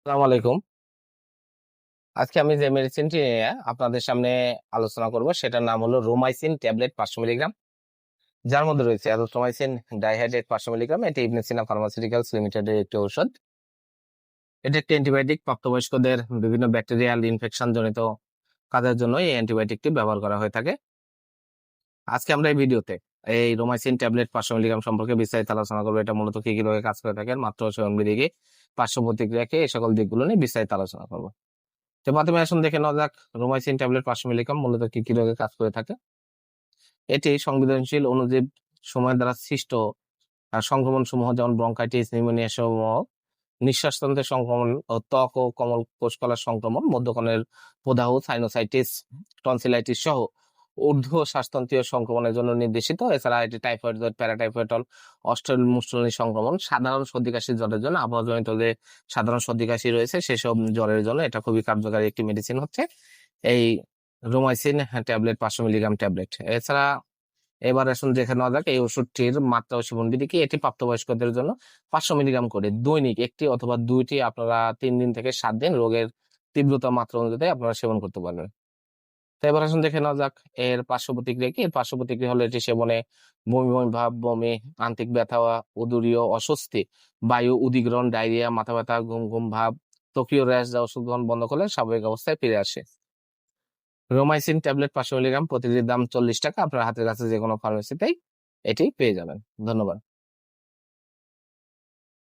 আসসালামু আলাইকুম। আজকে আমি যে মেডিসিনটি নিয়ে আপনাদের সামনে আলোচনা করব সেটার নাম হলো রোমাইসিন ট্যাবলেট 500 মিলিগ্রাম, যার মধ্যে রয়েছে অ্যাজিথ্রোমাইসিন ডাইহাইড্রেট 500 মিলিগ্রাম। এটি ইবনে সিনা ফার্মাসিউটিক্যালস লিমিটেডের একটি ঔষধ। এটি একটি অ্যান্টিবায়োটিক। প্রাপ্তবয়স্কদের বিভিন্ন ব্যাকটেরিয়াল ইনফেকশন জনিত কাজের জন্য এই অ্যান্টিবায়োটিকটি ব্যবহার করা হয়ে থাকে। আজকে আমরা এই ভিডিওতে এই রোমাইসিন ট্যাবলেট 500 মিলিগ্রাম সম্পর্কে বিস্তারিত আলোচনা করবো। এটা মূলত কি কি রোগে কাজ করে থাকে, মাত্র সেবনবিধি কি, পার্শ্ব প্রতিক্রিয়া কি, এই সকল দিকগুলো নিয়ে বিস্তারিত আলোচনা করবো। তো প্রথমে আসুন দেখে নেওয়া যাক রোমাইসিন ট্যাবলেট 500 মিলিগ্রাম মূলত কি কি রোগে কাজ করে থাকে। এটি সংবেদনশীল অণুজীব সময়ের দ্বারা সৃষ্ট সংক্রমণ সমূহ, যেমন ব্রঙ্কাইটিস, নিউমোনিয়া সমূহ, নিঃশ্বাসতন্ত্রের সংক্রমণ ও ত্বক ও কমল কোষকলার সংক্রমণ, মধ্যকণের প্রদাহ, সাইনোসাইটিস, টনসিলাইটিস সহ ঊর্ধ্ব শ্বাসতন্ত্রীয় সংক্রমণের জন্য নির্দেশিত। এছাড়া এটি টাইফয়েড জ্বর, প্যারাটাইফয়েড, অস্ট্রেলমুস্ট্রলি সংক্রমণ, সাধারণ সর্দি কাশির জ্বরের জন্য, আবহাওয়াজনিত যে সাধারণ সর্দি কাশি রয়েছে সেসব জ্বরের জন্য এটা খুবই কার্যকারী একটি মেডিসিন হচ্ছে এই রোমাইসিন ট্যাবলেট 500 মিলিগ্রাম ট্যাবলেট। এছাড়া এবার আসুন দেখে নেওয়া যাক এই ওষুধটির মাত্রা ও সেবনবিধি কি। এটি প্রাপ্তবয়স্কদের জন্য 500 মিলিগ্রাম করে দৈনিক একটি অথবা দুইটি আপনারা 3 দিন থেকে 7 দিন রোগের তীব্রতা মাত্রা অনুযায়ী আপনারা সেবন করতে পারবেন। তো এবার আসুন দেখে নেওয়া যাক এর পার্শ্ব প্রতিক্রিয়া কি। এর পার্শ্ব প্রতিক্রিয়া হলো এটি সেবনে বমি বমি ভাব, বমি, আন্তিক ব্যথা, উদরীয় অস্বস্তি, বায়ু অধিগ্রহণ, ডায়রিয়া, মাথা ব্যথা, ঘুম ঘুম ভাব, ত্বকীয় র্যাশ যা ওষুধ গ্রহণ বন্ধ করলে স্বাভাবিক অবস্থায় ফিরে আসে। রোমাইসিন ট্যাবলেট 500 মিলিগ্রাম প্রতিটির দাম 40 টাকা। আপনার হাতের কাছে যে কোনো ফার্মেসিতেই এটি পেয়ে যাবেন। ধন্যবাদ।